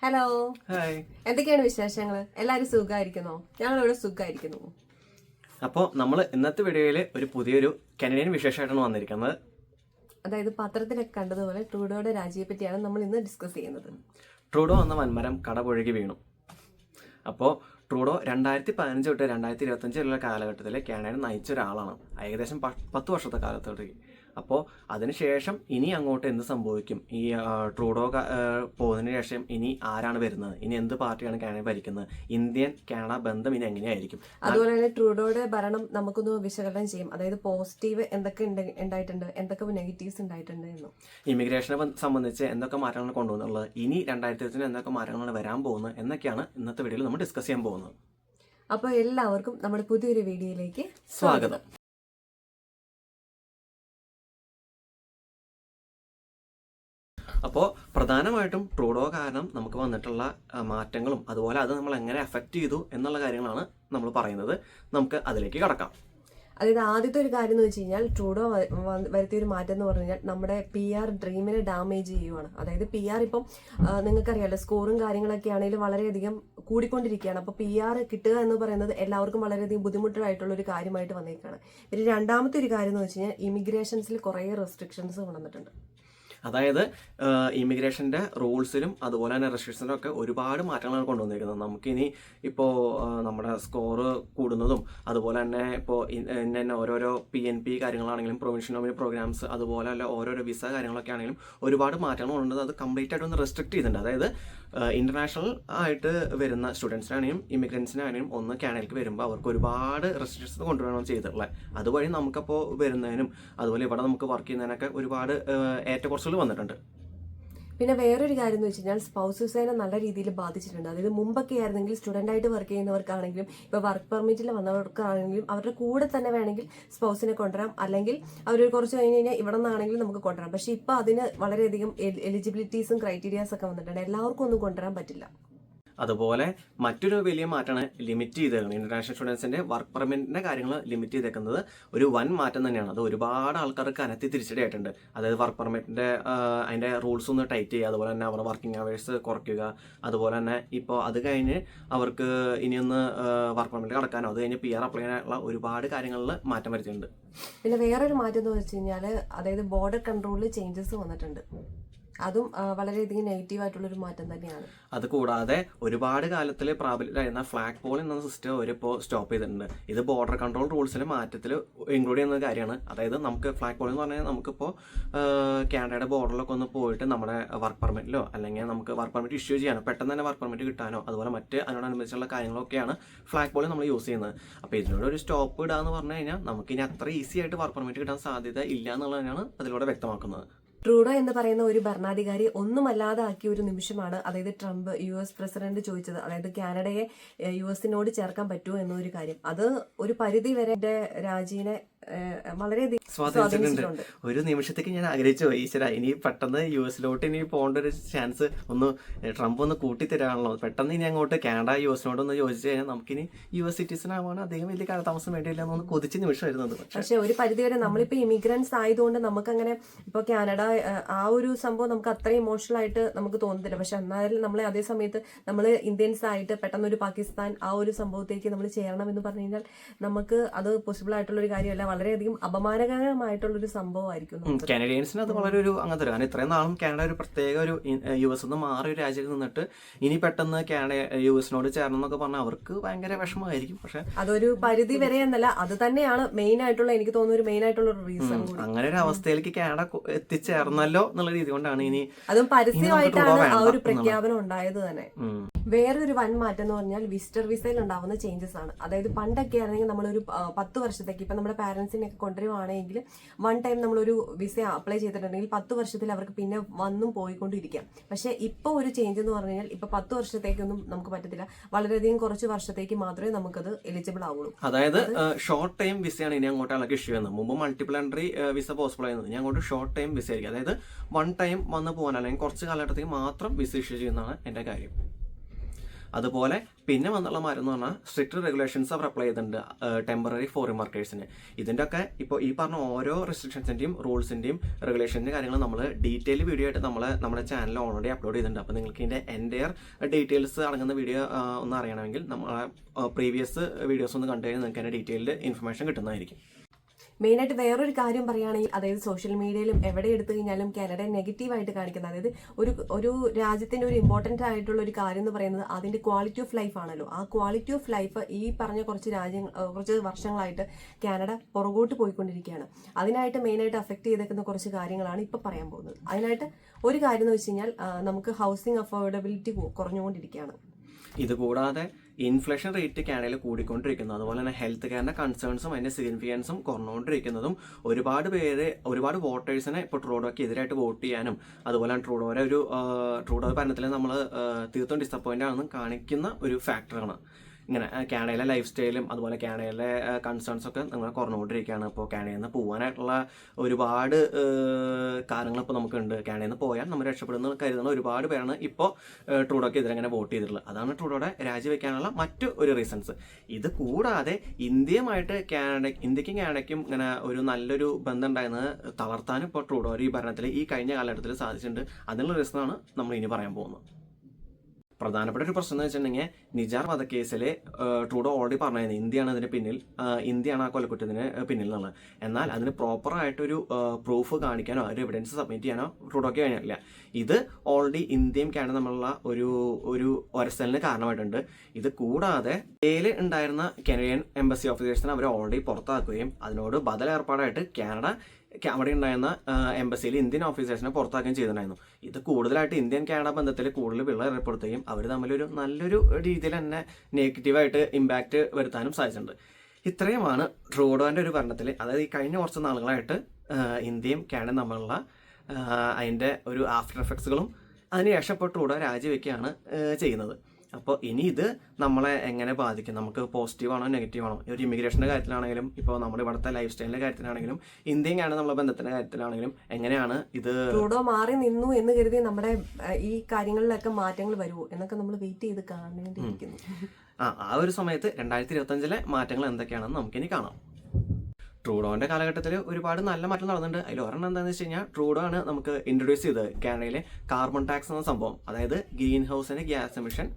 Hello, hi. എന്തൊക്കെയാണ് വിശേഷങ്ങൾ? എല്ലാവരും സുഖമായിരിക്കുന്നോ? ഞങ്ങളിവിടെ സുഖമായിരിക്കുന്നു. അപ്പോൾ നമ്മൾ ഇന്നത്തെ വീഡിയോയിൽ ഒരു പുതിയൊരു കനഡിയൻ വിശേഷമായിട്ടാണ് വന്നിരിക്കുന്നത്. അതായത് പത്രത്തിലൊക്കെ കണ്ടതുപോലെ ട്രൂഡോയുടെ രാജിയെ പറ്റിയാണ് നമ്മൾ ഇന്ന് ഡിസ്കസ് ചെയ്യുന്നത്. ട്രൂഡോ എന്ന വൻമരം കടപുഴകി വീണു. അപ്പോൾ ട്രൂഡോ 2015 തൊട്ട് 2025 വരെയുള്ള കാലഘട്ടത്തിൽ കാനഡയെ നയിച്ച ഒരാളാണ്, ഏകദേശം 10 വർഷത്തെ കാലത്തോട്ട്. അപ്പോൾ അതിനുശേഷം ഇനി അങ്ങോട്ട് എന്ത് സംഭവിക്കും? ഈ ട്രൂഡോ പോകുന്നതിന് ശേഷം ഇനി ആരാണ് വരുന്നത്? ഇനി എന്ത് പാർട്ടിയാണ് കാനഡ ഭരിക്കുന്നത്? ഇന്ത്യൻ കാനഡ ബന്ധം ഇനി എങ്ങനെയായിരിക്കും? അതുപോലെ തന്നെ ട്രൂഡോയുടെ ഭരണം നമുക്കൊന്ന് വിശകലനം ചെയ്യും. അതായത് പോസിറ്റീവ് എന്തൊക്കെ ഉണ്ടായിട്ടുണ്ട്, എന്തൊക്കെ നെഗറ്റീവ്സ് ഉണ്ടായിട്ടുണ്ട് എന്നും. ഇമിഗ്രേഷനെ സംബന്ധിച്ച് എന്തൊക്കെ മാറ്റങ്ങളാണ് കൊണ്ടുവന്നുള്ളത്, ഇനി 2020 എന്തൊക്കെ മാറ്റങ്ങളാണ് വരാൻ പോകുന്നത് എന്നൊക്കെയാണ് ഇന്നത്തെ വീഡിയോയിൽ നമ്മൾ ഡിസ്കസ് ചെയ്യാൻ പോകുന്നത്. അപ്പോൾ എല്ലാവർക്കും നമ്മുടെ പുതിയൊരു വീഡിയോയിലേക്ക് സ്വാഗതം. അപ്പോൾ പ്രധാനമായിട്ടും ട്രൂഡോ കാരണം നമുക്ക് വന്നിട്ടുള്ള മാറ്റങ്ങളും അതുപോലെ അത് നമ്മൾ എങ്ങനെ എഫക്റ്റ് ചെയ്തു എന്നുള്ള കാര്യങ്ങളാണ് നമ്മൾ പറയുന്നത്. നമുക്ക് അതിലേക്ക് കടക്കാം. അതായത് ആദ്യത്തെ ഒരു കാര്യം എന്ന് വെച്ച് കഴിഞ്ഞാൽ ട്രൂഡോ വരുത്തിയൊരു മാറ്റം എന്ന് പറഞ്ഞു കഴിഞ്ഞാൽ നമ്മുടെ PR ഡ്രീമിനെ ഡാമേജ് ചെയ്യുവാണ്. അതായത് PR ഇപ്പം നിങ്ങൾക്കറിയാമല്ലോ, സ്കോറും കാര്യങ്ങളൊക്കെ ആണെങ്കിലും വളരെയധികം കൂടിക്കൊണ്ടിരിക്കുകയാണ്. അപ്പോൾ PR കിട്ടുക എന്ന് പറയുന്നത് എല്ലാവർക്കും വളരെയധികം ബുദ്ധിമുട്ടായിട്ടുള്ള ഒരു കാര്യമായിട്ട് വന്നേക്കാണ്. പിന്നെ രണ്ടാമത്തെ ഒരു കാര്യം എന്ന് വെച്ച് കഴിഞ്ഞാൽ ഇമിഗ്രേഷൻസിൽ കുറേ റെസ്ട്രിക്ഷൻസ് കൊണ്ടുവന്നിട്ടുണ്ട്. അതായത് ഇമിഗ്രേഷൻ്റെ റൂൾസിലും അതുപോലെ തന്നെ റെസ്ട്രിക്ഷൻസിലും ഒക്കെ ഒരുപാട് മാറ്റങ്ങളാണ് കൊണ്ടുവന്നിരിക്കുന്നത്. നമുക്കിനി ഇപ്പോൾ നമ്മുടെ സ്കോറ് കൂടുന്നതും അതുപോലെ തന്നെ ഇപ്പോൾ ഇന്ന ഓരോരോ PNP കാര്യങ്ങളാണെങ്കിലും പ്രൊവിൻഷ്യൽ നോമിനി പ്രോഗ്രാംസ് അതുപോലെ അല്ല ഓരോരോ വിസ കാര്യങ്ങളൊക്കെ ആണെങ്കിലും ഒരുപാട് മാറ്റങ്ങൾ കൊണ്ടുവന്നത് അത് കംപ്ലീറ്റ് ആയിട്ട് ഒന്ന് റെസ്ട്രിക്ട് ചെയ്തിട്ടുണ്ട്. അതായത് ഇന്റർനാഷണൽ ആയിട്ട് വരുന്ന സ്റ്റുഡൻസിനാണെങ്കിലും ഇമിഗ്രൻസിനാണെങ്കിലും ഒന്ന് കാനഡയ്ക്ക് വരുമ്പോൾ അവർക്ക് ഒരുപാട് റെസ്ട്രിക്ഷൻസ് കൊണ്ടുവരണം ചെയ്തിട്ടുള്ളത്. അതുവഴി നമുക്കപ്പോൾ വരുന്നതിനും അതുപോലെ ഇവിടെ നമുക്ക് വർക്ക് ചെയ്യുന്നതിനൊക്കെ ഒരുപാട് ഏറ്റക്കുറച്ചിൽ വന്നിട്ടുണ്ട്. പിന്നെ വേറൊരു കാര്യം എന്ന് വെച്ച് കഴിഞ്ഞാൽ സ്പൗസ് വിസേനെ നല്ല രീതിയിൽ ബാധിച്ചിട്ടുണ്ട്. അതായത് മുമ്പൊക്കെ ആയിരുന്നെങ്കിൽ സ്റ്റുഡൻ്റ് ആയിട്ട് വർക്ക് ചെയ്യുന്നവർക്കാണെങ്കിലും ഇപ്പോൾ വർക്ക് പെർമിറ്റിൽ വന്നവർക്കാണെങ്കിലും അവരുടെ കൂടെ തന്നെ വേണമെങ്കിൽ സ്പൗസിനെ കൊണ്ടുവരാം, അല്ലെങ്കിൽ അവർ കുറച്ച് കഴിഞ്ഞ് കഴിഞ്ഞാൽ ഇവിടെ നിന്നാണെങ്കിലും നമുക്ക് കൊണ്ടുവരാം. പക്ഷേ ഇപ്പോൾ അതിന് വളരെയധികം എലിജിബിലിറ്റീസും ക്രൈറ്റീരിയാസ് ഒക്കെ വന്നിട്ടുണ്ട്. എല്ലാവർക്കും ഒന്നും കൊണ്ടുവരാൻ പറ്റില്ല. അതുപോലെ മറ്റൊരു വലിയ മാറ്റമാണ് ലിമിറ്റ് ചെയ്തേക്കുന്നത്. ഇന്റർനാഷണൽ സ്റ്റുഡൻസിന്റെ വർക്ക് പെർമിറ്റിന്റെ കാര്യങ്ങൾ ലിമിറ്റ് ചെയ്തേക്കുന്നത് ഒരു വൻ മാറ്റം തന്നെയാണ്. അത് ഒരുപാട് ആൾക്കാർക്ക് അനത്തി തിരിച്ചടിയായിട്ടുണ്ട്. അതായത് വർക്ക് പെർമിറ്റിന്റെ അതിന്റെ റൂൾസ് ഒന്ന് ടൈറ്റ് ചെയ്യുക, അതുപോലെ തന്നെ അവരുടെ വർക്കിംഗ് അവേഴ്സ് കുറയ്ക്കുക, അതുപോലെ തന്നെ ഇപ്പോൾ അത് കഴിഞ്ഞ് അവർക്ക് ഇനിയൊന്ന് വർക്ക് പെർമിറ്റ് കടക്കാനോ അത് കഴിഞ്ഞ് PR അപ്ലൈ ചെയ്യാനുള്ള ഒരുപാട് കാര്യങ്ങളിൽ മാറ്റം വരുത്തിയിട്ടുണ്ട്. പിന്നെ വേറൊരു മാറ്റം എന്ന് വെച്ച് കഴിഞ്ഞാൽ അതായത് ബോർഡർ കൺട്രോളിൽ ചേഞ്ചസ് വന്നിട്ടുണ്ട്. അതും വളരെയധികം നെഗറ്റീവായിട്ടുള്ളൊരു മാറ്റം തന്നെയാണ്. അത് കൂടാതെ ഒരുപാട് കാലത്തിൽ പ്രാബല്യമായിരുന്ന ഫ്ലാഗ് പോൾ എന്ന സിസ്റ്റം അവരിപ്പോൾ സ്റ്റോപ്പ് ചെയ്തിട്ടുണ്ട്. ഇത് ബോർഡർ കൺട്രോൾ റൂൾസിൽ മാറ്റത്തിൽ ഇൻക്ലൂഡ് ചെയ്യുന്ന കാര്യമാണ്. അതായത് നമുക്ക് ഫ്ലാഗ് പോൾ എന്ന് പറഞ്ഞാൽ നമുക്കിപ്പോൾ കാനഡയുടെ ബോർഡറിലൊക്കെ ഒന്ന് പോയിട്ട് നമ്മുടെ വർക്ക് പെർമിറ്റിലോ അല്ലെങ്കിൽ നമുക്ക് വർക്ക് പെർമിറ്റ് ഇഷ്യൂ ചെയ്യാനോ പെട്ടെന്ന് തന്നെ വർക്ക് പെർമിറ്റ് കിട്ടാനോ അതുപോലെ മറ്റ് അതിനോടനുബന്ധിച്ചുള്ള കാര്യങ്ങളൊക്കെയാണ് ഫ്ലാഗ് പോൾ നമ്മൾ യൂസ് ചെയ്യുന്നത്. അപ്പോൾ ഇതിനോട് ഒരു സ്റ്റോപ്പ് ഇടുക എന്ന് പറഞ്ഞു കഴിഞ്ഞാൽ നമുക്കിനി അത്ര ഈസി ആയിട്ട് വർക്ക് പെർമിറ്റ് കിട്ടാൻ സാധ്യത ഇല്ല എന്നുള്ളതാണ് അതിലൂടെ വ്യക്തമാക്കുന്നത്. ട്രൂഡോ എന്ന് പറയുന്ന ഒരു ഭരണാധികാരി ഒന്നുമല്ലാതെ ആക്കിയ ഒരു നിമിഷമാണ് അതായത് ട്രംപ് US പ്രസിഡന്റ് ചോദിച്ചത്. അതായത് കാനഡയെ US ചേർക്കാൻ പറ്റുമോ എന്നൊരു കാര്യം. അത് ഒരു പരിധി വരെ രാജ്യനെ വളരെയധികം സ്വാധീനിച്ചിട്ടുണ്ട്. ഒരു നിമിഷത്തേക്ക് ഞാൻ ആഗ്രഹിച്ചു പോയി, ഈശ്വര ഇനി പെട്ടെന്ന് US ഇനി പോകേണ്ട ഒരു ചാൻസ് ഒന്ന് ട്രംപ് ഒന്ന് കൂട്ടിത്തരാണല്ലോ, പെട്ടെന്ന് ഇനി അങ്ങോട്ട് കാനഡ US ഒന്ന് ചോദിച്ചു കഴിഞ്ഞാൽ നമുക്കിനി US സിറ്റിസൺ ആവാൻ അധികം വലിയ കാലതാമസം വേണ്ടിയില്ല എന്നൊന്ന് കൊതിച്ച നിമിഷം വരുന്നത്. പക്ഷെ ഒരു പരിധി വരെ നമ്മളിപ്പോൾ ഇമിഗ്രൻസ് ആയതുകൊണ്ട് നമുക്കങ്ങനെ ഇപ്പോൾ കാനഡ ആ ഒരു സംഭവം നമുക്ക് അത്ര ഇമോഷണൽ ആയിട്ട് നമുക്ക് തോന്നുന്നില്ല. പക്ഷെ എന്നാലും നമ്മളെ അതേ സമയത്ത് നമ്മൾ ഇന്ത്യൻസ് ആയിട്ട് പെട്ടെന്ന് ഒരു പാകിസ്ഥാൻ ആ ഒരു സംഭവത്തേക്ക് നമ്മൾ ചേരണം എന്ന് പറഞ്ഞു കഴിഞ്ഞാൽ നമുക്ക് അത് പോസിബിൾ ആയിട്ടുള്ള ഒരു കാര്യമല്ല. വളരെയധികം അപമാനകരമായിട്ടുള്ളൊരു സംഭവമായിരിക്കും. കാനഡിയൻസിന് അത് വളരെ ഒരു അങ്ങനത്തെ കാരണം ഇത്രയും നാളും കാനഡ ഒരു പ്രത്യേക ഒരു US മാറിയ ഒരു രാജ്യത്ത് നിന്നിട്ട് ഇനി പെട്ടെന്ന് കാനഡ US ചേരണം എന്നൊക്കെ പറഞ്ഞാൽ അവർക്ക് ഭയങ്കര വിഷമമായിരിക്കും. പക്ഷെ അതൊരു പരിധി വരെ എന്നല്ല, അത് തന്നെയാണ് മെയിൻ ആയിട്ടുള്ള, എനിക്ക് തോന്നുന്ന ഒരു മെയിൻ ആയിട്ടുള്ള ഒരു റീസൺ. അങ്ങനെ ഒരു അവസ്ഥയിലേക്ക് കാനഡ എത്തിച്ചേർന്നല്ലോ എന്നുള്ള രീതി കൊണ്ടാണ് ഇനി അതും പരസ്യമായിട്ടാണ് ആ ഒരു പ്രഖ്യാപനം ഉണ്ടായത് തന്നെ. വേറൊരു വൻ മാറ്റം എന്ന് പറഞ്ഞാൽ വിസിറ്റർ വിസയിൽ ഉണ്ടാവുന്ന ചേഞ്ചസ് ആണ്. അതായത് പണ്ടൊക്കെ ആണെങ്കിൽ നമ്മളൊരു 10 വർഷത്തേക്ക് ഇപ്പം നമ്മുടെ പാരന്റ്സിനെയൊക്കെ കൊണ്ടുവരുവാണെങ്കിൽ വൺ ടൈം നമ്മളൊരു വിസ അപ്ലൈ ചെയ്തിട്ടുണ്ടെങ്കിൽ 10 വർഷത്തിൽ അവർക്ക് പിന്നെ വന്നും പോയിക്കൊണ്ടിരിക്കാം. പക്ഷെ ഇപ്പോൾ ഒരു ചേഞ്ച് എന്ന് പറഞ്ഞു കഴിഞ്ഞാൽ ഇപ്പൊ 10 വർഷത്തേക്കൊന്നും നമുക്ക് പറ്റത്തില്ല. വളരെയധികം കുറച്ച് വർഷത്തേക്ക് മാത്രമേ നമുക്കത് എലിജിബിൾ ആവുള്ളൂ. അതായത് ഷോർട്ട് ടൈം വിസയാണ് ഇനി അങ്ങോട്ടുള്ള ഇഷ്യൂ ചെയ്യുന്നത്. മുമ്പ് മൾട്ടിപ്പിൾ എൻട്രി വിസ പോസിബിൾ ആയിരുന്നത്, ഇനി അങ്ങോട്ട് ഷോർട്ട് ടൈം വിസ ആയിരിക്കും. അതായത് വൺ ടൈം വന്ന് പോകാൻ അല്ലെങ്കിൽ കുറച്ച് കാലഘട്ടത്തേക്ക് മാത്രം വിസ ഇഷ്യൂ ചെയ്യുന്നതാണ് എൻ്റെ കാര്യം. അതുപോലെ പിന്നെ വന്നുള്ള മാറ്റം എന്ന് പറഞ്ഞാൽ സ്ട്രിക്റ്റ് റെഗുലേഷൻസ് അവർ അപ്ലൈ ചെയ്തിട്ടുണ്ട് ടെമ്പററി ഫോറിൻ വർക്കേഴ്സിന്. ഇതിൻ്റെ ഒക്കെ ഇപ്പോൾ ഈ പറഞ്ഞ ഓരോ റെസ്ട്രിക്ഷൻസിൻ്റെയും റൂൾസിൻ്റെയും റെഗുലേഷൻ്റെ കാര്യങ്ങൾ നമ്മൾ ഡീറ്റെയിൽ വീഡിയോ ആയിട്ട് നമ്മുടെ ചാനലിൽ ഓൾറെഡി അപ്ലോഡ് ചെയ്തിട്ടുണ്ട്. അപ്പോൾ നിങ്ങൾക്ക് ഇതിൻ്റെ എൻ്റയർ ഡീറ്റെയിൽസ് അടങ്ങുന്ന വീഡിയോ ഒന്ന് അറിയണമെങ്കിൽ നമ്മളെ പ്രീവിയസ് വീഡിയോസ് ഒന്ന് കണ്ടു കഴിഞ്ഞാൽ നിങ്ങൾക്ക് അതിൻ്റെ ഡീറ്റെയിൽഡ് ഇൻഫർമേഷൻ കിട്ടുന്നതായിരിക്കും. മെയിനായിട്ട് വേറൊരു കാര്യം പറയുകയാണെങ്കിൽ, അതായത് സോഷ്യൽ മീഡിയയിലും എവിടെ എടുത്തു കഴിഞ്ഞാലും കാനഡയെ നെഗറ്റീവായിട്ട് കാണിക്കുന്നത്, അതായത് ഒരു രാജ്യത്തിൻ്റെ ഒരു ഇമ്പോർട്ടൻ്റ് ആയിട്ടുള്ള ഒരു കാര്യം എന്ന് പറയുന്നത് അതിൻ്റെ ക്വാളിറ്റി ഓഫ് ലൈഫ് ആണല്ലോ. ആ ക്വാളിറ്റി ഓഫ് ലൈഫ് ഈ പറഞ്ഞ കുറച്ച് വർഷങ്ങളായിട്ട് കാനഡ പുറകോട്ട് പോയിക്കൊണ്ടിരിക്കുകയാണ്. അതിനായിട്ട് മെയിനായിട്ട് അഫക്റ്റ് ചെയ്തേക്കുന്ന കുറച്ച് കാര്യങ്ങളാണ് ഇപ്പോൾ പറയാൻ പോകുന്നത്. അതിനായിട്ട് ഒരു കാര്യം എന്ന് വെച്ച് കഴിഞ്ഞാൽ നമുക്ക് ഹൗസിംഗ് അഫോർഡബിലിറ്റി കുറഞ്ഞുകൊണ്ടിരിക്കുകയാണ്. ഇതുകൂടാതെ ഇൻഫ്ലേഷൻ റേറ്റ് കാനഡയിൽ കൂടിക്കൊണ്ടിരിക്കുന്നു. അതുപോലെ തന്നെ ഹെൽത്ത് കെയറിന്റെ കൺസേൺസും അതിന്റെ സിഗ്നിഫിക്കൻസും കുറഞ്ഞുകൊണ്ടിരിക്കുന്നതും ഒരുപാട് വോട്ടേഴ്സിനെ ഇപ്പോൾ ട്രൂഡോയ്ക്ക് എതിരായിട്ട് വോട്ട് ചെയ്യാനും അതുപോലെ ട്രൂഡോ ഭരണത്തിൽ നമ്മൾ തീർത്തും ഡിസപ്പോയിന്റ് ആണെന്ന് കാണിക്കുന്ന ഒരു ഫാക്ടറാണ്. ഇങ്ങനെ കാനഡയിലെ ലൈഫ് സ്റ്റൈലും അതുപോലെ കാനഡയിലെ കൺസേൺസൊക്കെ അങ്ങനെ കുറഞ്ഞുകൊണ്ടിരിക്കുകയാണ്. ഇപ്പോൾ കാനഡയിൽ നിന്ന് പോകാനായിട്ടുള്ള ഒരുപാട് കാര്യങ്ങൾ ഇപ്പോൾ നമുക്കുണ്ട്. കാനഡയിൽ നിന്ന് പോയാൽ നമ്മൾ രക്ഷപ്പെടുന്ന കരുതുന്ന ഒരുപാട് പേരാണ് ഇപ്പോൾ ട്രൂഡോയ്ക്ക് എതിരെ അങ്ങനെ വോട്ട് ചെയ്തിട്ടുള്ളത്. അതാണ് ട്രൂഡോയുടെ രാജിവെക്കാനുള്ള മറ്റു ഒരു റീസൺസ്. ഇത് കൂടാതെ ഇന്ത്യക്കും കാനഡയ്ക്കും ഇങ്ങനെ ഒരു നല്ലൊരു ബന്ധം ഉണ്ടായിരുന്നത് തളർത്താനും ഇപ്പോൾ ട്രൂഡോ ഈ ഭരണത്തിൽ ഈ കഴിഞ്ഞ കാലഘട്ടത്തിൽ സാധിച്ചിട്ടുണ്ട്. അതിനുള്ള റീസണാണ് നമ്മൾ ഇനി പറയാൻ പോകുന്നത്. പ്രധാനപ്പെട്ട ഒരു പ്രശ്നം എന്ന് വെച്ചിട്ടുണ്ടെങ്കിൽ നിജാർ വധക്കേസിൽ ട്രൂഡോ ഓൾറെഡി പറഞ്ഞിരുന്നു ഇന്ത്യയാണ് ഇതിന് പിന്നിൽ, ഇന്ത്യയാണ് ആ കൊലക്കുറ്റത്തിന് പിന്നിൽ എന്നുള്ളത്. എന്നാൽ അതിന് പ്രോപ്പറായിട്ടൊരു പ്രൂഫ് കാണിക്കാനോ ഒരു എവിഡൻസ് സബ്മിറ്റ് ചെയ്യാനോ ട്രൂഡോയ്ക്ക് കഴിഞ്ഞില്ല. ഇത് ഓൾറെഡി ഇന്ത്യയും കാനഡ തമ്മിലുള്ള ഒരു ഒരസലിന് കാരണമായിട്ടുണ്ട്. ഇത് കൂടാതെ ഇന്ത്യയിൽ ഉണ്ടായിരുന്ന കനേഡിയൻ എംബസി ഓഫീസേഴ്സിനെ അവർ ഓൾറെഡി പുറത്താക്കുകയും അതിനോട് ബദൽ ഏർപ്പാടായിട്ട് കാനഡ അവിടെ ഉണ്ടായിരുന്ന എംബസിയിൽ ഇന്ത്യൻ ഓഫീസേഴ്സിനെ പുറത്താക്കുകയും ചെയ്തിട്ടുണ്ടായിരുന്നു. ഇത് കൂടുതലായിട്ട് ഇന്ത്യൻ കാനഡ ബന്ധത്തിൽ കൂടുതൽ വിള്ളൽ ഏർപ്പെടുത്തുകയും അവർ തമ്മിലൊരു നല്ലൊരു രീതിയിൽ തന്നെ നെഗറ്റീവായിട്ട് ഇമ്പാക്റ്റ് വരുത്താനും സാധിച്ചിട്ടുണ്ട്. ഇത്രയുമാണ് ട്രൂഡോൻ്റെ ഒരു ഭരണത്തിൽ, അതായത് ഈ കഴിഞ്ഞ കുറച്ച് നാളുകളായിട്ട് ഇന്ത്യയും കാനഡയും തമ്മിലുള്ള അതിൻ്റെ ഒരു ആഫ്റ്റർ എഫക്ട്സുകളും അതിനുശേഷം ഇപ്പോൾ ട്രൂഡോ രാജിവെക്കുകയാണ് ചെയ്യുന്നത്. അപ്പോൾ ഇനി ഇത് നമ്മളെ എങ്ങനെ ബാധിക്കും, നമുക്ക് പോസിറ്റീവാണോ നെഗറ്റീവാണോ, ഒരു ഇമിഗ്രേഷൻ്റെ കാര്യത്തിലാണെങ്കിലും ഇപ്പോൾ നമ്മുടെ ഇവിടുത്തെ ലൈഫ് സ്റ്റൈലിൻ്റെ കാര്യത്തിലാണെങ്കിലും ഇന്ത്യയും കാനഡ നമ്മളെ ബന്ധത്തിൻ്റെ കാര്യത്തിലാണെങ്കിലും എങ്ങനെയാണ് ഇത് ട്രൂഡോ മാറി നിന്നു എന്ന് കരുതി നമ്മുടെ ഈ കാര്യങ്ങളിലൊക്കെ മാറ്റങ്ങൾ വരുമോ എന്നൊക്കെ നമ്മൾ വെയിറ്റ് ചെയ്ത് കാണേണ്ടിയിരിക്കുന്നു. ആ ഒരു സമയത്ത് 2025 മാറ്റങ്ങൾ എന്തൊക്കെയാണെന്ന് നമുക്കിനി കാണാം. ട്രൂഡോന്റെ കാലഘട്ടത്തിൽ ഒരുപാട് നല്ല മാറ്റം നടന്നിട്ടുണ്ട്. അതിൽ ഒരെണ്ണം എന്താണെന്ന് വെച്ച് കഴിഞ്ഞാൽ ട്രൂഡോ ആണ് നമുക്ക് ഇൻട്രൊഡ്യൂസ് ചെയ്തത് കാനഡയിലെ കാർബൺ ടാക്സ് എന്ന സംഭവം. അതായത് ഗ്രീൻ ഹൗസിന്റെ ഗ്യാസ് എമിഷൻ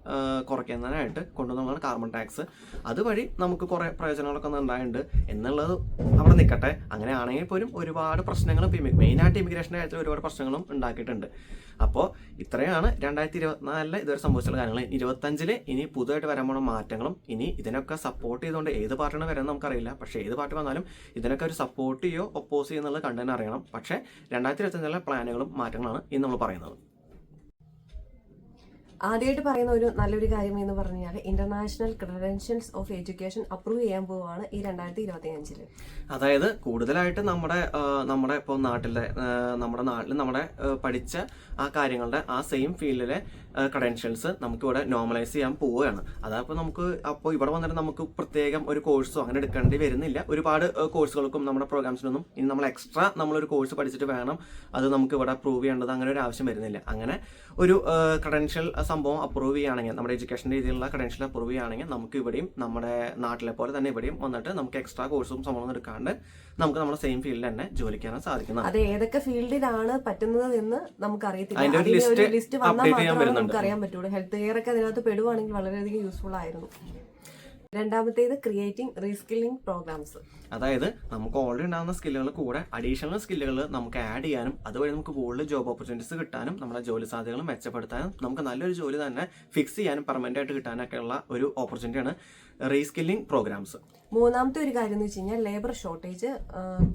കുറയ്ക്കുന്നതിനായിട്ട് കൊണ്ടുവന്നതാണ് കാർബൺ ടാക്സ്. അതുവഴി നമുക്ക് കുറേ പ്രയോജനങ്ങളൊക്കെ ഉണ്ടായിട്ടുണ്ട് എന്നുള്ളത് അവിടെ നിൽക്കട്ടെ. അങ്ങനെ ആണെങ്കിൽ പോലും ഒരുപാട് പ്രശ്നങ്ങളും മെയിനായിട്ട് ഇമിഗ്രേഷൻ്റെ കാര്യത്തിൽ ഒരുപാട് പ്രശ്നങ്ങളും ഉണ്ടാക്കിയിട്ടുണ്ട്. അപ്പോൾ ഇത്രയാണ് 2024 ഇതുവരെ സംഭവിച്ചുള്ള കാര്യങ്ങൾ. 2025 ഇനി പുതുതായിട്ട് വരാൻ പോണ മാറ്റങ്ങളും ഇനി ഇതിനൊക്കെ സപ്പോർട്ട് ചെയ്തുകൊണ്ട് ഏത് പാർട്ടിയാണ് വരുന്നത് നമുക്കറിയില്ല. പക്ഷേ ഏത് പാർട്ടി വന്നാലും ഇതിനൊക്കെ ഒരു സപ്പോർട്ട് ചെയ്യോ ഒപ്പോസ് ചെയ്യോ എന്നുള്ളത് കണ്ടു അറിയണം. പക്ഷേ 2025 പ്ലാനുകളും മാറ്റങ്ങളാണ് ഇന്ന് നമ്മൾ പറയുന്നത്. ആദ്യമായിട്ട് പറയുന്ന ഒരു നല്ലൊരു കാര്യം എന്ന് പറഞ്ഞാൽ international credentials of education approve ചെയ്യാൻ പോവുകയാണ് ഈ 2025. അതായത് കൂടുതലായിട്ട് നമ്മുടെ ഇപ്പോൾ നമ്മുടെ നാട്ടിൽ പഠിച്ച ആ കാര്യങ്ങളുടെ ആ സെയിം ഫീൽഡിലെ ക്രെഡൻഷ്യൽസ് നമുക്കിവിടെ നോർമലൈസ് ചെയ്യാൻ പോവുകയാണ്. അപ്പോൾ ഇവിടെ വന്നിട്ട് നമുക്ക് പ്രത്യേകം ഒരു കോഴ്സോ അങ്ങനെ എടുക്കേണ്ടി വരുന്നില്ല. ഒരുപാട് കോഴ്സുകൾക്കും നമ്മുടെ പ്രോഗ്രാംസിനൊന്നും ഇനി നമ്മൾ എക്സ്ട്രാ നമ്മളൊരു കോഴ്സ് പഠിച്ചിട്ട് വേണം അത് നമുക്ക് ഇവിടെ പ്രൂവ് ചെയ്യേണ്ടത്, അങ്ങനെ ഒരു ആവശ്യം വരുന്നില്ല. അങ്ങനെ ഒരു ക്രെഡൻഷ്യൽ സംഭവം അപ്രൂവ് ചെയ്യുകയാണെങ്കിൽ, നമ്മുടെ എഡ്യൂക്കേഷൻ രീതിയിലുള്ള ക്രെഡൻഷ്യൽ അപ്രൂവ് ചെയ്യുകയാണെങ്കിൽ നമുക്ക് ഇവിടെയും നമ്മുടെ നാട്ടിലെ പോലെ തന്നെ ഇവിടെയും വന്നിട്ട് നമുക്ക് എക്സ്ട്രാ കോഴ്സും സംഭവം എടുക്കാണ്ട് നമുക്ക് നമ്മുടെ സെയിം ഫീൽഡിൽ തന്നെ ജോലിക്കാനും സാധിക്കുന്നത്. അത് ഏതൊക്കെ ഫീൽഡിലാണ് പറ്റുന്നത് എന്ന് നമുക്ക് അറിയത്തില്ല. അതിന്റെ ഒരു ലിസ്റ്റ് അപ്ഡേറ്റ് ചെയ്യാൻ വരുന്നുണ്ട്. നമുക്ക് അറിയാൻ പറ്റുള്ളൂ. ഹെൽത്ത് കെയർ ഒക്കെ അതിനകത്ത് പെടുവാണെങ്കിൽ വളരെയധികം യൂസ്ഫുൾ ആയിരുന്നു. രണ്ടാമത്തേത് ക്രിയേറ്റിംഗ് റീസ്കില്ലിംഗ് പ്രോഗ്രാംസ്. അതായത് നമുക്ക് ഓൾറെഡി ഉണ്ടാകുന്ന സ്കില്ലുകൾ കൂടെ അഡീഷണൽ സ്കില്ലുകൾ നമുക്ക് ആഡ് ചെയ്യാനും അതുവഴി നമുക്ക് കൂടുതൽ ജോബ് ഓപ്പർച്യൂണിറ്റീസ് കിട്ടാനും നമ്മുടെ ജോലി സാധ്യതകൾ മെച്ചപ്പെടുത്താനും നമുക്ക് നല്ലൊരു ജോലി തന്നെ ഫിക്സ് ചെയ്യാനും പെർമനന്റ് ആയിട്ട് കിട്ടാനൊക്കെ ഉള്ള ഒരു ഓപ്പർച്യൂണിറ്റിയാണ് റീസ്കില്ലിംഗ് പ്രോഗ്രാംസ്. മൂന്നാമത്തെ ഒരു കാര്യം എന്ന് വെച്ച് കഴിഞ്ഞാൽ ലേബർ ഷോർട്ടേജ്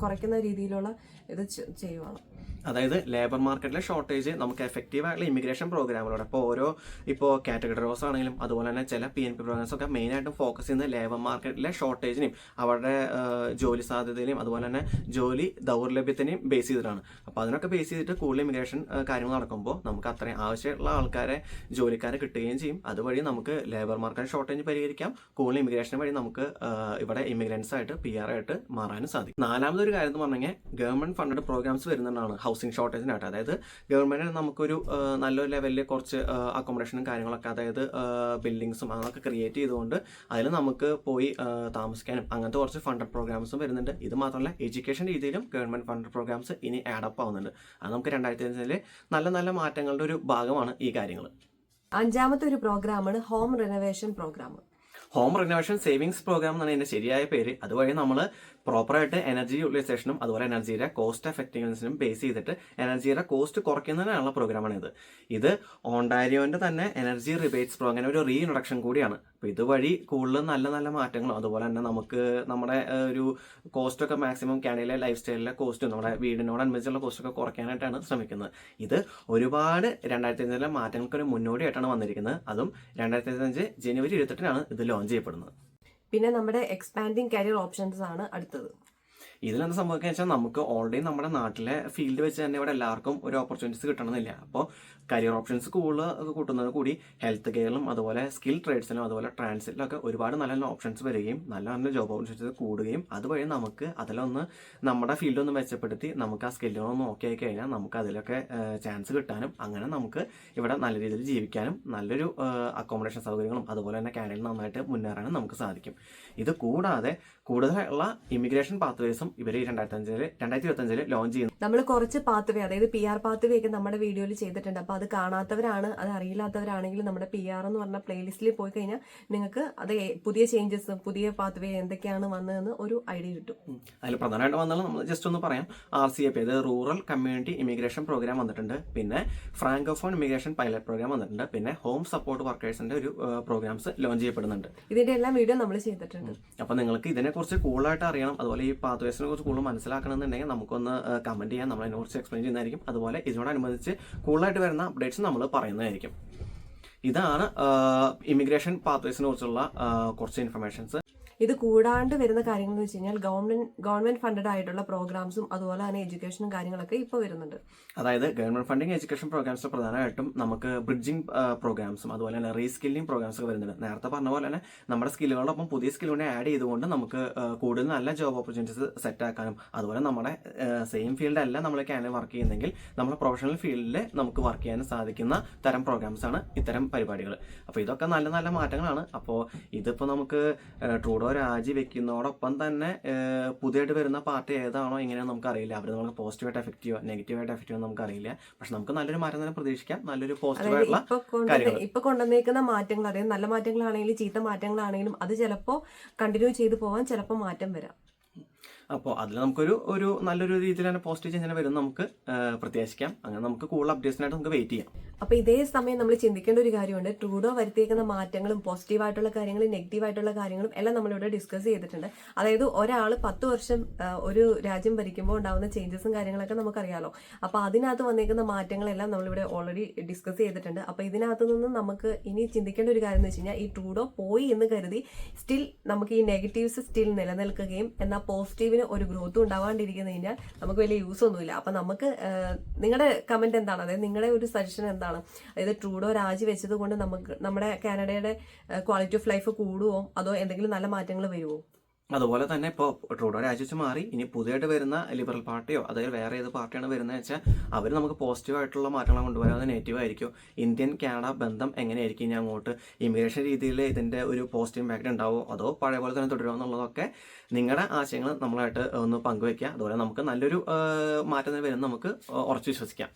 കുറയ്ക്കുന്ന രീതിയിലുള്ള ഇത് ചെയ്യുവാണ്. അതായത് ലേബർ മാർക്കറ്റിലെ ഷോർട്ടേജ് നമുക്ക് എഫക്റ്റീവ് ആയിട്ടുള്ള ഇമിഗ്രേഷൻ പ്രോഗ്രാമുകളോട് ഇപ്പോൾ കാറ്റഗറി റോസ് ആണെങ്കിലും അതുപോലെ തന്നെ ചില PNP പ്രോഗ്രാംസ് ഒക്കെ മെയിനായിട്ടും ഫോക്കസ് ചെയ്യുന്നത് ലേബർ മാർക്കറ്റിലെ ഷോർട്ടേജിനെയും അവരുടെ ജോലി സാധ്യതയും അതുപോലെ തന്നെ ജോലി ദൗർലഭ്യത്തിനെയും ബേസ് ചെയ്തിട്ടാണ്. അപ്പോൾ അതിനൊക്കെ ബേസ് ചെയ്തിട്ട് കൂടുതൽ ഇമിഗ്രേഷൻ കാര്യങ്ങൾ നടക്കുമ്പോൾ നമുക്ക് അത്രയും ആവശ്യമുള്ള ജോലിക്കാരെ കിട്ടുകയും ചെയ്യും. അതുവഴി നമുക്ക് ലേബർ മാർക്കറ്റ് ഷോർട്ടേജ് പരിഹരിക്കാം. കൂടുതൽ ഇമിഗ്രേഷൻ വഴി നമുക്ക് ഇവിടെ ഇമിഗ്രൻസ് ആയിട്ട് PR ആയിട്ട് മാറാനും സാധിക്കും. നാലാമതൊരു കാര്യം എന്ന് പറഞ്ഞാൽ ഗവൺമെന്റ് ഫണ്ടഡ് പ്രോഗ്രാംസ് വരുന്നതാണ്. ഹൗസിംഗ് ഷോർട്ടേജിനായിട്ട്. അതായത് ഗവൺമെൻറ് നമുക്കൊരു നല്ലൊരു ലെവലിൽ കുറച്ച് അക്കോമഡേഷനും കാര്യങ്ങളൊക്കെ, അതായത് ബിൽഡിങ്സും അതൊക്കെ ക്രിയേറ്റ് ചെയ്തുകൊണ്ട് അതിൽ നമുക്ക് പോയി താമസിക്കാനും അങ്ങനത്തെ കുറച്ച് ഫണ്ടഡ് പ്രോഗ്രാംസും വരുന്നുണ്ട്. ഇത് മാത്രമല്ല എഡ്യൂക്കേഷൻ രീതിയിലും ഗവൺമെൻറ് ഫണ്ടഡ് പ്രോഗ്രാംസ് ഇനി ആഡപ്പ് ആവുന്നുണ്ട്. അത് നമുക്ക് 2025 നല്ല നല്ല മാറ്റങ്ങളുടെ ഒരു ഭാഗമാണ് ഈ കാര്യങ്ങൾ. 5ാമത്തെ ഒരു പ്രോഗ്രാമാണ് home renovation program. Home renovation savings program എന്നാണ് ഇതിന്റെ ശരിയായ പേര്. അതുവഴി നമ്മൾ പ്രോപ്പറായിട്ട് എനർജി യൂട്ടിലൈസേഷനും അതുപോലെ എനർജിയുടെ കോസ്റ്റ് എഫക്റ്റീവ്നെസ്സിനും ബേസ് ചെയ്തിട്ട് എനർജിയുടെ കോസ്റ്റ് കുറയ്ക്കുന്നതിനുള്ള പ്രോഗ്രാമാണ് ഇത് ഓണ്ടാരിയോന്റെ തന്നെ എനർജി റിബേറ്റ്സ് പ്രോ, അങ്ങനെ ഒരു റീ ഇൻട്രൊഡക്ഷൻ കൂടിയാണ്. അപ്പോൾ ഇതുവഴി കൂടുതൽ നല്ല നല്ല മാറ്റങ്ങളും അതുപോലെ തന്നെ നമുക്ക് നമ്മുടെ ഒരു കോസ്റ്റൊക്കെ മാക്സിമം കാനഡയിലെ ലൈഫ് സ്റ്റൈലിലെ കോസ്റ്റും നമ്മുടെ വീടിനോടനുബന്ധിച്ചുള്ള കോസ്റ്റൊക്കെ കുറയ്ക്കാനായിട്ടാണ് ശ്രമിക്കുന്നത്. ഇത് ഒരുപാട് 2025 മാറ്റങ്ങൾക്കൊരു മുന്നോടിയായിട്ടാണ് വന്നിരിക്കുന്നത്. അതും 2025 ജനുവരി 28 ഇത് ലോഞ്ച് ചെയ്യപ്പെടുന്നത്. പിന്നെ നമ്മുടെ എക്സ്പാൻഡിങ് കരിയർ ഓപ്ഷൻസ് ആണ് അടുത്തത്. ഇതിലെന്താ സംഭവിക്കുക വെച്ചാൽ നമുക്ക് ഓൾറെഡി നമ്മുടെ നാട്ടിലെ ഫീൽഡ് വെച്ച് തന്നെ ഇവിടെ എല്ലാവർക്കും ഒരു ഓപ്പർച്യൂണിറ്റീസ് കിട്ടണമെന്നില്ല. അപ്പോൾ കരിയർ ഓപ്ഷൻസ് കൂടുതൽ കൂട്ടുന്നത് കൂടി ഹെൽത്ത് കെയറിലും അതുപോലെ സ്കിൽ ട്രേഡ്സിലും അതുപോലെ ട്രാൻസിറ്റിലൊക്കെ ഒരുപാട് നല്ല നല്ല ഓപ്ഷൻസ് വരികയും നല്ല നല്ല ജോബ് ഓപ്പർച്യൂണിറ്റീസ് കൂടുകയും അതുവഴി നമുക്ക് അതിലൊന്ന് നമ്മുടെ ഫീൽഡൊന്ന് മെച്ചപ്പെടുത്തി നമുക്ക് ആ സ്കില്ലുകളൊന്ന് ഓക്കെ ആയി കഴിഞ്ഞാൽ നമുക്ക് അതിലൊക്കെ ചാൻസ് കിട്ടാനും അങ്ങനെ നമുക്ക് ഇവിടെ നല്ല രീതിയിൽ ജീവിക്കാനും നല്ലൊരു അക്കോമഡേഷൻ സൗകര്യങ്ങളും അതുപോലെ തന്നെ കാനഡയിൽ നന്നായിട്ട് മുന്നേറാനും നമുക്ക് സാധിക്കും. ഇത് കൂടാതെ കൂടുതലുള്ള ഇമിഗ്രേഷൻ പാത്വേസും ഇവർ 2025 ലോഞ്ച് ചെയ്യുന്നു. നമ്മൾ കുറച്ച് പാത്വേ, അതായത് PR പാത്വേ ഒക്കെ നമ്മുടെ വീഡിയോയിൽ ചെയ്തിട്ടുണ്ട്. അപ്പോൾ അത് കാണാത്തവരാണ്, അത് അറിയില്ലാത്തവരാണെങ്കിൽ നമ്മുടെ PR എന്ന് പറഞ്ഞ പ്ലേലിസ്റ്റിൽ പോയി കഴിഞ്ഞാൽ നിങ്ങൾക്ക് അത് പുതിയ ചേഞ്ചസ്, പുതിയ പാത്വേ എന്തൊക്കെയാണ് വന്നതെന്ന് ഒരു ഐഡിയ കിട്ടും. അതിൽ പ്രധാനമായിട്ട് വന്നാൽ നമ്മൾ ജസ്റ്റ് ഒന്ന് പറയാം. RCAP അതായത് റൂറൽ കമ്മ്യൂണിറ്റി ഇമിഗ്രേഷൻ പ്രോഗ്രാം വന്നിട്ടുണ്ട്. പിന്നെ ഫ്രാങ്കോഫോൺ ഇമിഗ്രേഷൻ പൈലറ്റ് പ്രോഗ്രാം വന്നിട്ടുണ്ട്. പിന്നെ ഹോം സപ്പോർട്ട് വർക്കേഴ്സിന്റെ ഒരു പ്രോഗ്രാംസ് ലോഞ്ച് ചെയ്യപ്പെടുന്നുണ്ട്. ഇതിന്റെ എല്ലാം വീഡിയോ നമ്മൾ ചെയ്തിട്ടുണ്ട്. അപ്പോൾ നിങ്ങൾക്ക് ഇതിനെക്കുറിച്ച് കൂടുതലായിട്ട് അറിയണം, അതുപോലെ ഈ പാത്വേസിനെ കുറിച്ച് കൂടുതൽ മനസ്സിലാക്കണമെന്നുണ്ടെങ്കിൽ നമുക്കൊന്ന് കമന്റ് ചെയ്യാൻ, നമ്മൾ അതിനെക്കുറിച്ച് എക്സ്പ്ലെയിൻ ചെയ്യുന്നതായിരിക്കും. അതുപോലെ ഇതിനോടനുബന്ധിച്ച് കൂടുതലായിട്ട് വരുന്ന അപ്ഡേറ്റ്സ് നമ്മൾ പറയുന്നതായിരിക്കും. ഇതാണ് ഇമിഗ്രേഷൻ പാത്വേസിനെ കുറിച്ചുള്ള കുറച്ച് ഇൻഫർമേഷൻസ്. ഇത് കൂടാണ്ട് വരുന്ന കാര്യങ്ങൾ എന്ന് വെച്ച് കഴിഞ്ഞാൽ ഗവൺമെന്റ് ഫണ്ടഡ് ആയിട്ടുള്ള പ്രോഗ്രാംസും അതുപോലെ തന്നെ എഡ്യൂക്കേഷനും കാര്യങ്ങളൊക്കെ ഇപ്പോൾ വരുന്നുണ്ട്. അതായത് ഗവൺമെന്റ് ഫണ്ടിങ് എഡ്യൂക്കേഷൻ പ്രോഗ്രാംസ് പ്രധാനമായിട്ടും നമുക്ക് ബ്രിഡ്ജിങ് പ്രോഗ്രാംസും അതുപോലെ തന്നെ റീസ്കില്ലിംഗ് പ്രോഗ്രാംസ് ഒക്കെ വരുന്നുണ്ട്. നേരത്തെ പറഞ്ഞ പോലെ തന്നെ നമ്മുടെ സ്കില്ലുകളോടൊപ്പം പുതിയ സ്കില്ലുകളെ ആഡ് ചെയ്തുകൊണ്ട് നമുക്ക് കൂടുതൽ നല്ല ജോബ് ഓപ്പർച്യൂണിറ്റീസ് സെറ്റ് ആക്കാനും അതുപോലെ നമ്മുടെ സെയിം ഫീൽഡ് അല്ല നമ്മൾ കാനഡയിൽ വർക്ക് ചെയ്യുന്നെങ്കിൽ നമ്മുടെ പ്രൊഫഷണൽ ഫീൽഡിൽ നമുക്ക് വർക്ക് ചെയ്യാനും സാധിക്കുന്ന തരം പ്രോഗ്രാംസ് ആണ് ഇത്തരം പരിപാടികൾ. അപ്പോൾ ഇതൊക്കെ നല്ല നല്ല മാറ്റങ്ങളാണ്. അപ്പോൾ ഇതിപ്പോൾ നമുക്ക് ട്രൂഡോ രാജി വെക്കുന്നതോടൊപ്പം തന്നെ പുതിയതായിട്ട് വരുന്ന പാർട്ടി ഏതാണോ എങ്ങനെയാണെന്ന് നമുക്കറിയില്ല. അവർ നമുക്ക് പോസിറ്റീവായിട്ട് എഫക്റ്റീവോ നെഗറ്റീവായിട്ട് എഫക്റ്റീവോ നമുക്കറിയില്ല. പക്ഷെ നമുക്ക് നല്ലൊരു മാറ്റം തന്നെ പ്രതീക്ഷിക്കാം, നല്ലൊരു പോസിറ്റീവായിട്ടുള്ള കാര്യങ്ങൾ. ഇപ്പൊ കൊണ്ടുവന്നേക്കുന്ന മാറ്റങ്ങൾ, അതായത് നല്ല മാറ്റങ്ങളാണെങ്കിലും ചീത്ത മാറ്റങ്ങളാണെങ്കിലും അത് ചിലപ്പോൾ കണ്ടിന്യൂ ചെയ്തു പോകാൻ ചിലപ്പോൾ മാറ്റം വരാം. അപ്പോൾ അതിൽ നമുക്കൊരു നല്ലൊരു രീതിയിൽ തന്നെ പോസിറ്റീവ് ചേഞ്ച് വരും നമുക്ക് പ്രത്യാശിക്കാം. അങ്ങനെ നമുക്ക് കൂടുതൽ അപ്ഡേറ്റ്സിനായിട്ട് നമുക്ക് വെയിറ്റ് ചെയ്യാം. അപ്പോൾ ഇതേ സമയം നമ്മൾ ചിന്തിക്കേണ്ട ഒരു കാര്യമുണ്ട്. ട്രൂഡോ വരുത്തിയേക്കുന്ന മാറ്റങ്ങളും പോസിറ്റീവായിട്ടുള്ള കാര്യങ്ങളും നെഗറ്റീവായിട്ടുള്ള കാര്യങ്ങളും എല്ലാം നമ്മളിവിടെ ഡിസ്കസ് ചെയ്തിട്ടുണ്ട്. അതായത് ഒരാൾ 10 വർഷം ഒരു രാജ്യം ഭരിക്കുമ്പോൾ ഉണ്ടാകുന്ന ചേഞ്ചസും കാര്യങ്ങളൊക്കെ നമുക്കറിയാലോ. അപ്പോൾ അതിനകത്ത് വന്നേക്കുന്ന മാറ്റങ്ങളെല്ലാം നമ്മളിവിടെ ഓൾറെഡി ഡിസ്കസ് ചെയ്തിട്ടുണ്ട്. അപ്പോൾ ഇതിനകത്ത് നിന്ന് നമുക്ക് ഇനി ചിന്തിക്കേണ്ട ഒരു കാര്യം എന്ന് വെച്ച് കഴിഞ്ഞാൽ ഈ ട്രൂഡോ പോയി എന്ന് കരുതി സ്റ്റിൽ നമുക്ക് ഈ നെഗറ്റീവ്സ് സ്റ്റിൽ നിലനിൽക്കുകയും എന്നാൽ പോസിറ്റീവ് ഒരു ഗ്രോത്തും ഉണ്ടാവാണ്ടിരിക്കുന്നു കഴിഞ്ഞാൽ നമുക്ക് വലിയ യൂസ് ഒന്നുമില്ല. അപ്പൊ നമുക്ക് നിങ്ങളുടെ കമന്റ് എന്താണ്, അതായത് നിങ്ങളുടെ ഒരു സജഷൻ എന്താണ്? അതായത് ട്രൂഡോ രാജിവെച്ചത് കൊണ്ട് നമുക്ക് നമ്മുടെ കാനഡയുടെ ക്വാളിറ്റി ഓഫ് ലൈഫ് കൂടുവോ അതോ എന്തെങ്കിലും നല്ല മാറ്റങ്ങൾ വരുമോ? അതുപോലെ തന്നെ ഇപ്പോൾ ട്രൂഡോ രാജിവെച്ച് മാറി ഇനി പുതിയതായിട്ട് വരുന്ന ലിബറൽ പാർട്ടിയോ അതായത് വേറെ ഏത് പാർട്ടിയാണ് വരുന്നത് വെച്ചാൽ അവർ നമുക്ക് പോസിറ്റീവായിട്ടുള്ള മാറ്റങ്ങൾ കൊണ്ടുവരാതെ നെഗറ്റീവ് ആയിരിക്കും. ഇന്ത്യൻ കാനഡ ബന്ധം എങ്ങനെയായിരിക്കും ഇനി അങ്ങോട്ട്? ഇമിഗ്രേഷൻ രീതിയിൽ ഇതിൻ്റെ ഒരു പോസിറ്റീവ് ഇമ്പാക്റ്റ് ഉണ്ടാവുമോ അതോ പഴയ പോലെ തന്നെ തുടരുമോ എന്നുള്ളതൊക്കെ നിങ്ങളുടെ ആശയങ്ങൾ നമ്മളായിട്ട് ഒന്ന് പങ്കുവയ്ക്കുക. അതുപോലെ നമുക്ക് നല്ലൊരു മാറ്റം വരുന്ന നമുക്ക് ഉറച്ചു വിശ്വസിക്കാം.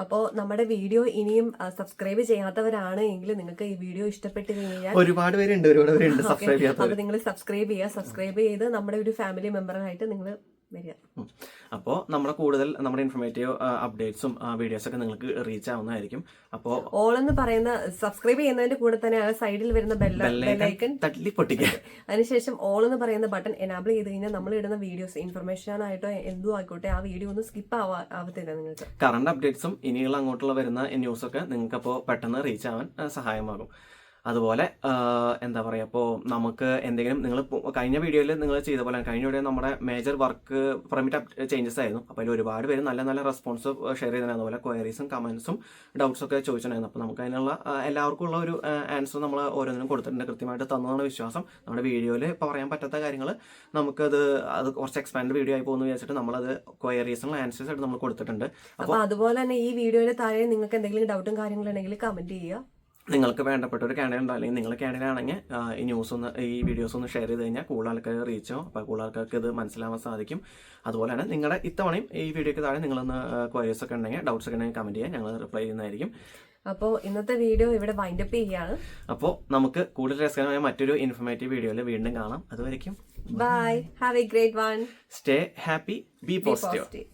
അപ്പോൾ നമ്മുടെ വീഡിയോ ഇനിയും സബ്സ്ക്രൈബ് ചെയ്യാത്തവരാണ് എങ്കിൽ നിങ്ങൾക്ക് ഈ വീഡിയോ ഇഷ്ടപ്പെട്ട് കഴിഞ്ഞാൽ ഒരുപാട് പേരുണ്ട് സബ്സ്ക്രൈബ് ചെയ്യാത്തവർ. അപ്പോൾ നിങ്ങൾ സബ്സ്ക്രൈബ് ചെയ്യുക. സബ്സ്ക്രൈബ് ചെയ്ത് നമ്മുടെ ഒരു ഫാമിലി മെമ്പറായിട്ട് നിങ്ങൾ വരിക. അപ്പോൾ നമ്മുടെ ഇൻഫോർമേറ്റീവ് അപ്ഡേറ്റ്സും വീഡിയോസൊക്കെ നിങ്ങൾക്ക് റീച്ച് ആവുന്നതായിരിക്കും. അപ്പോൾ ഓൾ എന്ന് പറയുന്ന സബ്സ്ക്രൈബ് ചെയ്യുന്നതിന്റെ കൂടെ തന്നെ സൈഡിൽ വരുന്ന ബെല്ലൈക്കൺ തട്ടി പൊട്ടിക്കുക. അതിനുശേഷം ഓൾ എന്ന് പറയുന്ന ബട്ടൺ എനാബിൾ ചെയ്ത് കഴിഞ്ഞാൽ നമ്മൾ ഇടുന്ന വീഡിയോസ് ഇൻഫർമേഷൻ ആയിട്ടോ എന്തോ ആയിക്കോട്ടെ ആ വീഡിയോ ഒന്നും സ്കിപ്പ് ആവത്തില്ല. നിങ്ങൾക്ക് കറണ്ട് അപ്ഡേറ്റ്സും ഇനിയുള്ള അങ്ങോട്ടുള്ള വരുന്ന ന്യൂസൊക്കെ നിങ്ങൾക്ക് അപ്പോൾ പെട്ടെന്ന് റീച്ച് ആവാൻ സഹായമാകും. അതുപോലെ എന്താ പറയുക, ഇപ്പോൾ നമുക്ക് എന്തെങ്കിലും നിങ്ങൾ കഴിഞ്ഞ വീഡിയോയിൽ നിങ്ങൾ ചെയ്ത പോലെ കഴിഞ്ഞ വീഡിയോ നമ്മുടെ മേജർ വർക്ക് പെർമിറ്റ് ചേഞ്ചസ് ആയിരുന്നു. അപ്പോൾ അതിൽ ഒരുപാട് പേര് നല്ല നല്ല റെസ്പോൺസ് ഷെയർ ചെയ്തിട്ടുണ്ടായിരുന്നു. അതുപോലെ ക്വയറീസും കമൻസും ഡൗട്ട്സും ഒക്കെ ചോദിച്ചിട്ടുണ്ടായിരുന്നു. അപ്പോൾ നമുക്ക് അതിനുള്ള എല്ലാവർക്കും ഉള്ള ഒരു ആൻസർ നമ്മൾ ഓരോന്നിനും കൊടുത്തിട്ടുണ്ട്, കൃത്യമായിട്ട് തന്നതാണ് വിശ്വാസം. നമ്മുടെ വീഡിയോയിൽ പറയാൻ പറ്റാത്ത കാര്യങ്ങൾ അത് കുറച്ച് എക്സ്പാൻഡ് വീഡിയോ ആയി പോകുന്നു വിചാരിച്ചിട്ട് നമ്മളത് ക്വയറീസിനുള്ള ആൻസേഴ്സ് ആയിട്ട് നമ്മൾ കൊടുത്തിട്ടുണ്ട്. അപ്പോൾ അതുപോലെ തന്നെ ഈ വീഡിയോയുടെ താഴെ നിങ്ങൾക്ക് എന്തെങ്കിലും ഡൗട്ടും കാര്യങ്ങളുണ്ടെങ്കിൽ കമന്റ് ചെയ്യുക. നിങ്ങൾക്ക് വേണ്ടപ്പെട്ട ഒരു കാൻഡിൽ ഉണ്ടോ, അല്ലെങ്കിൽ നിങ്ങൾ കാൻഡിലാണെങ്കിൽ ഈ വീഡിയോസ് ഒന്ന് ഷെയർ ചെയ്ത് കഴിഞ്ഞാൽ കൂടുതൽ ആൾക്കാർ റീച്ചോ, അപ്പോൾ കൂടുതൽ ആൾക്കാർക്ക് ഇത് മനസ്സിലാവാൻ സാധിക്കും. അതുപോലെ തന്നെ നിങ്ങളുടെ ഇത്തവണയും ഈ വീഡിയോയ്ക്ക് താഴെ നിങ്ങളൊന്ന് ക്വയറീസ് ഒക്കെ ഉണ്ടെങ്കിൽ ഡൗട്ട്സ് ഒക്കെ ഉണ്ടെങ്കിൽ കമന്റ് ചെയ്യാൻ ഞങ്ങൾ റിപ്ലൈ ചെയ്യുന്നതായിരിക്കും. അപ്പോൾ ഇന്നത്തെ വീഡിയോ ഇവിടെ വൈൻഡപ്പ് ചെയ്യുകയാണ്. അപ്പോൾ നമുക്ക് കൂടുതൽ രസകരമായ മറ്റൊരു ഇൻഫോർമേറ്റീവ് വീഡിയോയിൽ വീണ്ടും കാണാം. അതുവരെയ്ക്കും bye, have a great one, stay happy, be positive.